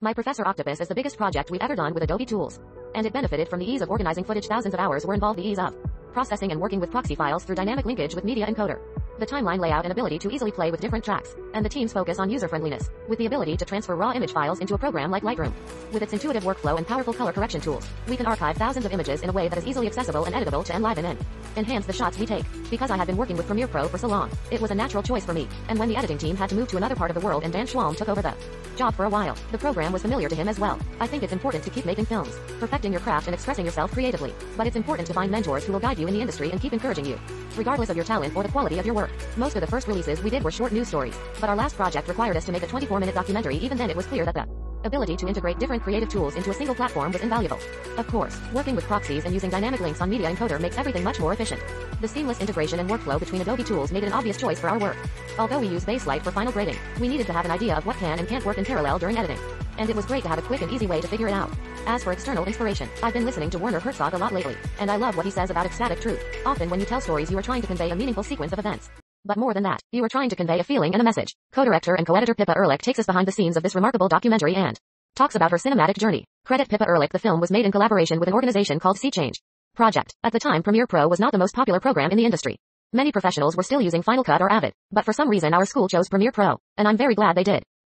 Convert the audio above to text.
My Professor Octopus is the biggest project we've ever done with Adobe tools. And it benefited from the ease of organizing footage. Thousands of hours were involved. The ease of processing and working with proxy files through dynamic linkage with media encoder. The timeline layout and ability to easily play with different tracks, and the team's focus on user-friendliness, with the ability to transfer raw image files into a program like Lightroom. With its intuitive workflow and powerful color correction tools, we can archive thousands of images in a way that is easily accessible and editable to enliven and enhance the shots we take. Because I had been working with Premiere Pro for so long, it was a natural choice for me, and when the editing team had to move to another part of the world and Dan Schwalm took over the job for a while, the program was familiar to him as well. I think it's important to keep making films, perfecting your craft and expressing yourself creatively, but it's important to find mentors who will guide you in the industry and keep encouraging you, regardless of your talent or the quality of your work. Most of the first releases we did were short news stories, but our last project required us to make a 24-minute documentary. Even then it was clear that the ability to integrate different creative tools into a single platform was invaluable. Of course, working with proxies and using dynamic links on Media Encoder makes everything much more efficient. The seamless integration and workflow between Adobe tools made it an obvious choice for our work. Although we use Baselight for final grading, we needed to have an idea of what can and can't work in parallel during editing. And it was great to have a quick and easy way to figure it out. As for external inspiration, I've been listening to Werner Herzog a lot lately, and I love what he says about ecstatic truth. Often when you tell stories you are trying to convey a meaningful sequence of events. But more than that, you are trying to convey a feeling and a message. Co-director and co-editor Pippa Ehrlich takes us behind the scenes of this remarkable documentary and talks about her cinematic journey. Credit Pippa Ehrlich. The film was made in collaboration with an organization called Sea Change Project. At the time, Premiere Pro was not the most popular program in the industry. Many professionals were still using Final Cut or Avid, but for some reason our school chose Premiere Pro, and I'm very glad they did.